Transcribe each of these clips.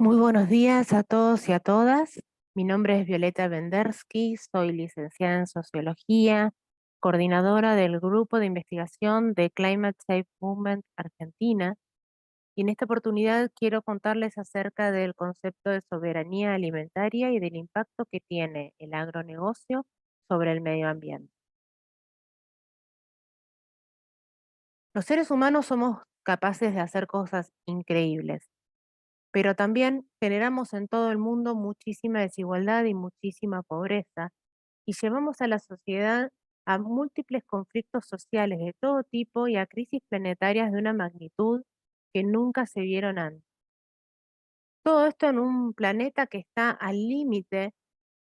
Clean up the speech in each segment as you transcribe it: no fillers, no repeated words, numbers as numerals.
Muy buenos días a todos y a todas. Mi nombre es Violeta Bendersky, soy licenciada en Sociología, coordinadora del Grupo de Investigación de Climate Safe Movement Argentina, y en esta oportunidad quiero contarles acerca del concepto de soberanía alimentaria y del impacto que tiene el agronegocio sobre el medio ambiente. Los seres humanos somos capaces de hacer cosas increíbles, pero también generamos en todo el mundo muchísima desigualdad y muchísima pobreza, y llevamos a la sociedad a múltiples conflictos sociales de todo tipo y a crisis planetarias de una magnitud que nunca se vieron antes. Todo esto en un planeta que está al límite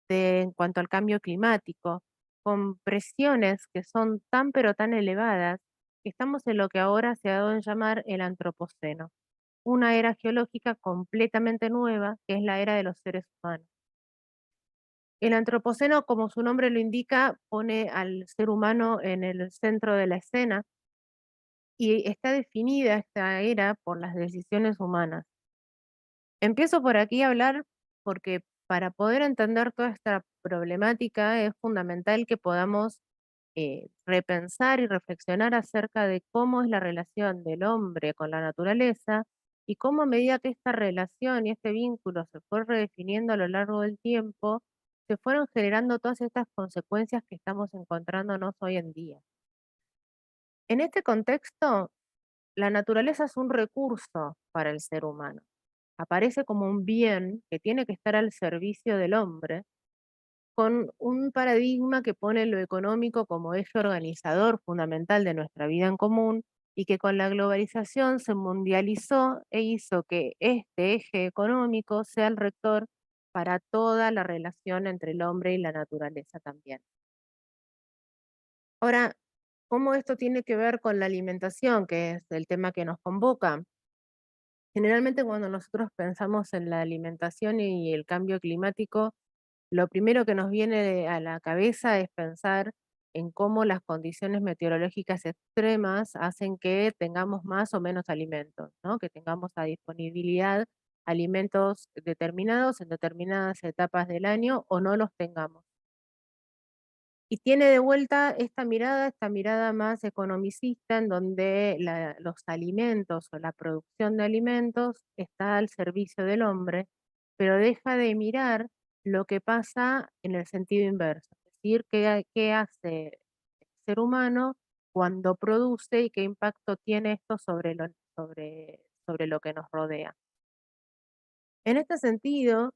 en cuanto al cambio climático, con presiones que son tan pero tan elevadas, que estamos en lo que ahora se ha dado en llamar el antropoceno, una era geológica completamente nueva, que es la era de los seres humanos. El antropoceno, como su nombre lo indica, pone al ser humano en el centro de la escena y está definida esta era por las decisiones humanas. Empiezo por aquí a hablar porque para poder entender toda esta problemática es fundamental que podamos repensar y reflexionar acerca de cómo es la relación del hombre con la naturaleza y cómo a medida que esta relación y este vínculo se fue redefiniendo a lo largo del tiempo, se fueron generando todas estas consecuencias que estamos encontrándonos hoy en día. En este contexto, la naturaleza es un recurso para el ser humano. Aparece como un bien que tiene que estar al servicio del hombre, con un paradigma que pone lo económico como eje organizador fundamental de nuestra vida en común y que con la globalización se mundializó e hizo que este eje económico sea el rector para toda la relación entre el hombre y la naturaleza también. Ahora, ¿cómo esto tiene que ver con la alimentación, que es el tema que nos convoca? Generalmente cuando nosotros pensamos en la alimentación y el cambio climático, lo primero que nos viene a la cabeza es pensar en cómo las condiciones meteorológicas extremas hacen que tengamos más o menos alimentos, ¿no? Que tengamos a disponibilidad alimentos determinados en determinadas etapas del año o no los tengamos. Y tiene de vuelta esta mirada más economicista, en donde los alimentos o la producción de alimentos está al servicio del hombre, pero deja de mirar lo que pasa en el sentido inverso, es decir, qué hace el ser humano cuando produce y qué impacto tiene esto sobre lo que nos rodea. En este sentido,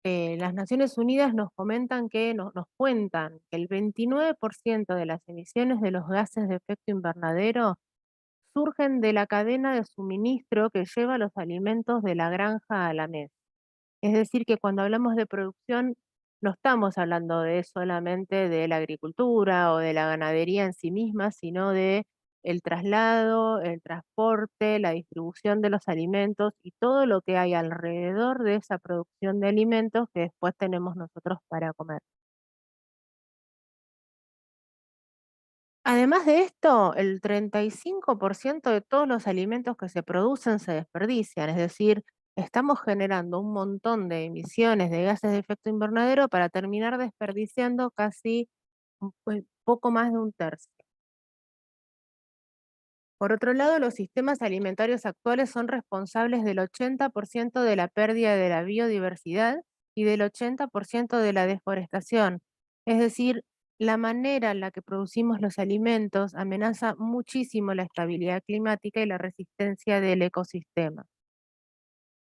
las Naciones Unidas nos comentan que nos cuentan que el 29% de las emisiones de los gases de efecto invernadero surgen de la cadena de suministro que lleva los alimentos de la granja a la mesa. Es decir, que cuando hablamos de producción, no estamos hablando de solamente de la agricultura o de la ganadería en sí misma, sino de el traslado, el transporte, la distribución de los alimentos y todo lo que hay alrededor de esa producción de alimentos que después tenemos nosotros para comer. Además de esto, el 35% de todos los alimentos que se producen se desperdician, es decir, estamos generando un montón de emisiones de gases de efecto invernadero para terminar desperdiciando casi poco más de un tercio. Por otro lado, los sistemas alimentarios actuales son responsables del 80% de la pérdida de la biodiversidad y del 80% de la deforestación. Es decir, la manera en la que producimos los alimentos amenaza muchísimo la estabilidad climática y la resistencia del ecosistema.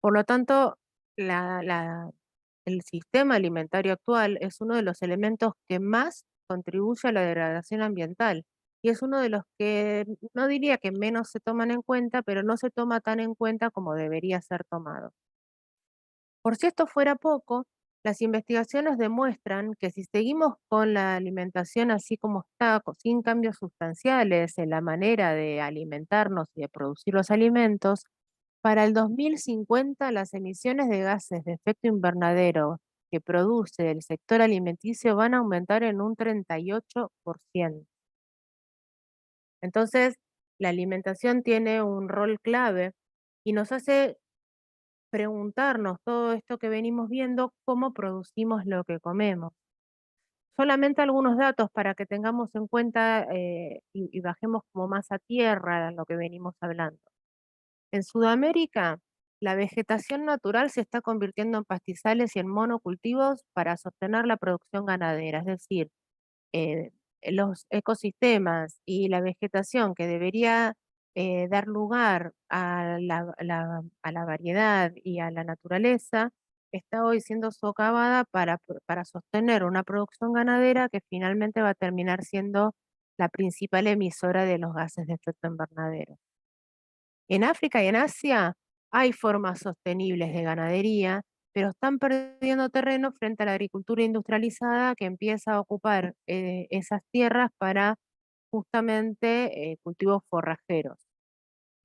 Por lo tanto, el sistema alimentario actual es uno de los elementos que más contribuye a la degradación ambiental y es uno de los que no diría que menos se toman en cuenta, pero no se toma tan en cuenta como debería ser tomado. Por si esto fuera poco, las investigaciones demuestran que si seguimos con la alimentación así como está, sin cambios sustanciales en la manera de alimentarnos y de producir los alimentos, para el 2050, las emisiones de gases de efecto invernadero que produce el sector alimenticio van a aumentar en un 38%. Entonces, la alimentación tiene un rol clave y nos hace preguntarnos todo esto que venimos viendo, cómo producimos lo que comemos. Solamente algunos datos para que tengamos en cuenta y bajemos como más a tierra lo que venimos hablando. En Sudamérica, la vegetación natural se está convirtiendo en pastizales y en monocultivos para sostener la producción ganadera, es decir, eh, los ecosistemas y la vegetación que debería dar lugar a a la variedad y a la naturaleza, está hoy siendo socavada para sostener una producción ganadera que finalmente va a terminar siendo la principal emisora de los gases de efecto invernadero. En África y en Asia hay formas sostenibles de ganadería, pero están perdiendo terreno frente a la agricultura industrializada que empieza a ocupar esas tierras para justamente cultivos forrajeros.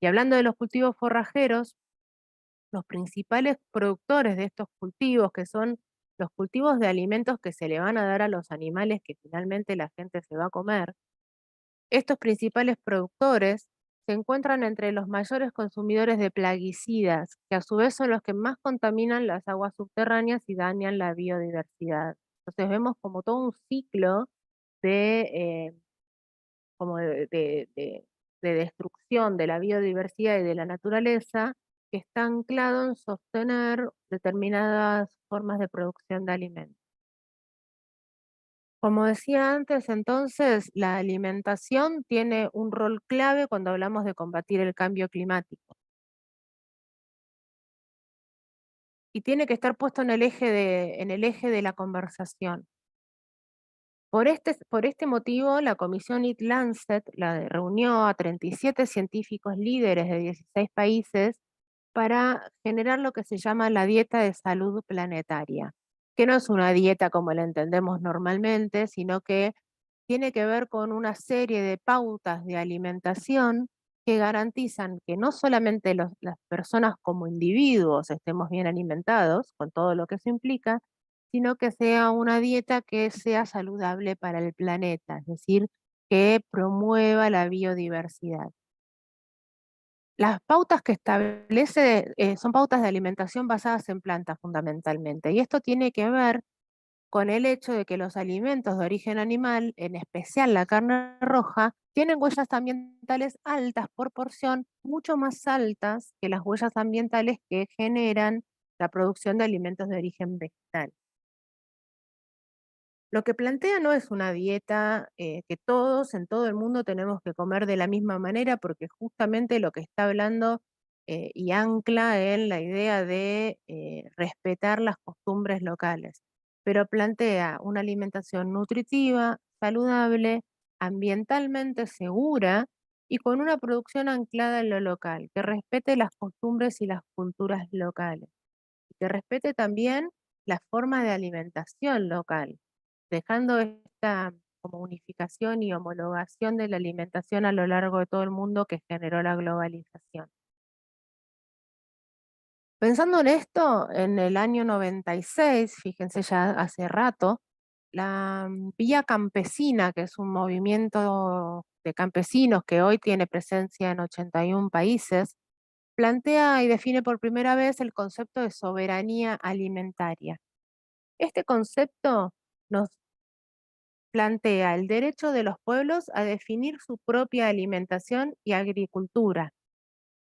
Y hablando de los cultivos forrajeros, los principales productores de estos cultivos, que son los cultivos de alimentos que se le van a dar a los animales que finalmente la gente se va a comer, estos principales productores se encuentran entre los mayores consumidores de plaguicidas, que a su vez son los que más contaminan las aguas subterráneas y dañan la biodiversidad. Entonces vemos como todo un ciclo de, como de destrucción de la biodiversidad y de la naturaleza que está anclado en sostener determinadas formas de producción de alimentos. Como decía antes, entonces, la alimentación tiene un rol clave cuando hablamos de combatir el cambio climático y tiene que estar puesto en el eje de la conversación. Por este motivo, la Comisión Eat Lancet reunió a 37 científicos líderes de 16 países para generar lo que se llama la dieta de salud planetaria, que no es una dieta como la entendemos normalmente, sino que tiene que ver con una serie de pautas de alimentación que garantizan que no solamente las personas como individuos estemos bien alimentados, con todo lo que eso implica, sino que sea una dieta que sea saludable para el planeta, es decir, que promueva la biodiversidad. Las pautas que establece son pautas de alimentación basadas en plantas fundamentalmente, y esto tiene que ver con el hecho de que los alimentos de origen animal, en especial la carne roja, tienen huellas ambientales altas por porción, mucho más altas que las huellas ambientales que generan la producción de alimentos de origen vegetal. Lo que plantea no es una dieta que todos en todo el mundo tenemos que comer de la misma manera, porque justamente lo que está hablando y ancla en la idea de respetar las costumbres locales, pero plantea una alimentación nutritiva, saludable, ambientalmente segura y con una producción anclada en lo local, que respete las costumbres y las culturas locales, y que respete también la forma de alimentación local, dejando esta como unificación y homologación de la alimentación a lo largo de todo el mundo que generó la globalización. Pensando en esto, en el año 96, fíjense ya hace rato, la Vía Campesina, que es un movimiento de campesinos que hoy tiene presencia en 81 países, plantea y define por primera vez el concepto de soberanía alimentaria. Este concepto nos plantea el derecho de los pueblos a definir su propia alimentación y agricultura,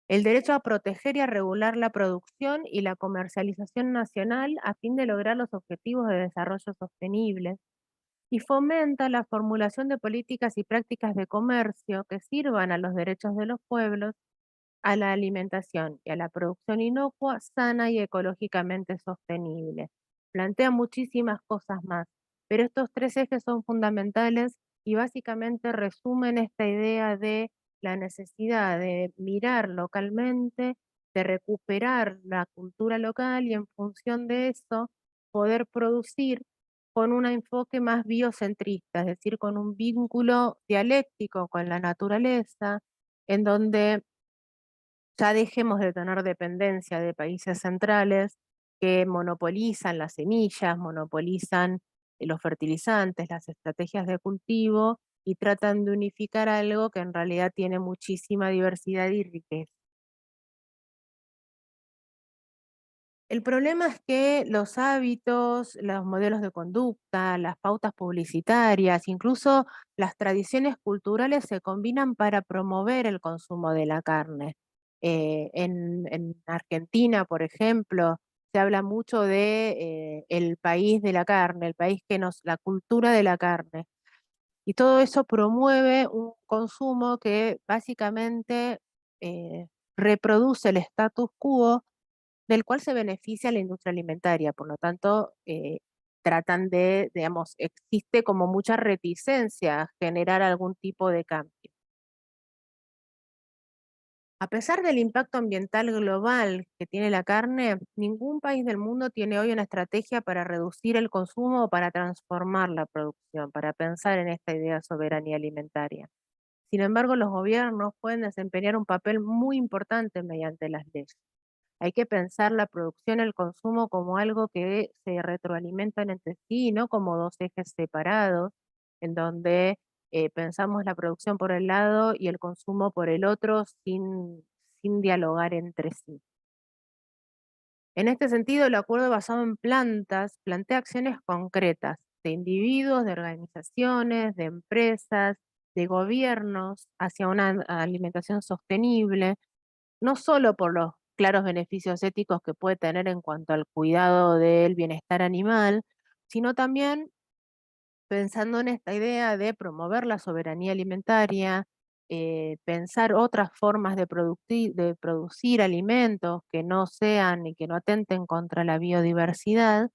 el derecho a proteger y a regular la producción y la comercialización nacional a fin de lograr los objetivos de desarrollo sostenible, y fomenta la formulación de políticas y prácticas de comercio que sirvan a los derechos de los pueblos, a la alimentación y a la producción inocua, sana y ecológicamente sostenible. Plantea muchísimas cosas más, pero estos tres ejes son fundamentales y básicamente resumen esta idea de la necesidad de mirar localmente, de recuperar la cultura local y en función de eso poder producir con un enfoque más biocentrista, es decir, con un vínculo dialéctico con la naturaleza, en donde ya dejemos de tener dependencia de países centrales que monopolizan las semillas, monopolizan los fertilizantes, las estrategias de cultivo y tratan de unificar algo que en realidad tiene muchísima diversidad y riqueza. El problema es que los hábitos, los modelos de conducta, las pautas publicitarias, incluso las tradiciones culturales se combinan para promover el consumo de la carne. En Argentina, por ejemplo, se habla mucho de el país de la carne, el país que la cultura de la carne. Y todo eso promueve un consumo que básicamente eh, reproduce el status quo del cual se beneficia la industria alimentaria. Por lo tanto, tratan de, digamos, existe como mucha reticencia a generar algún tipo de cambio. A pesar del impacto ambiental global que tiene la carne, ningún país del mundo tiene hoy una estrategia para reducir el consumo o para transformar la producción, para pensar en esta idea de soberanía alimentaria. Sin embargo, los gobiernos pueden desempeñar un papel muy importante mediante las leyes. Hay que pensar la producción y el consumo como algo que se retroalimentan entre sí, no como dos ejes separados, en donde pensamos la producción por el lado y el consumo por el otro sin dialogar entre sí. En este sentido, el acuerdo basado en plantas plantea acciones concretas de individuos, de organizaciones, de empresas, de gobiernos hacia una alimentación sostenible, no solo por los claros beneficios éticos que puede tener en cuanto al cuidado del bienestar animal, sino también pensando en esta idea de promover la soberanía alimentaria, pensar otras formas de producir alimentos que no sean y que no atenten contra la biodiversidad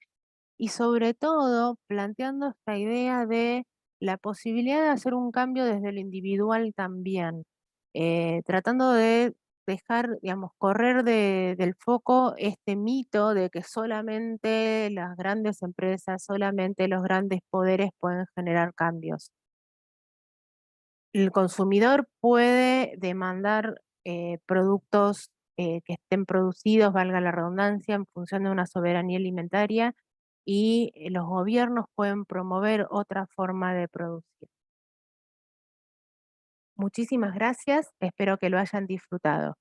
y sobre todo planteando esta idea de la posibilidad de hacer un cambio desde lo individual también, tratando de dejar, digamos, correr del foco este mito de que solamente las grandes empresas, solamente los grandes poderes pueden generar cambios. El consumidor puede demandar productos que estén producidos, valga la redundancia, en función de una soberanía alimentaria y los gobiernos pueden promover otra forma de producir. Muchísimas gracias, espero que lo hayan disfrutado.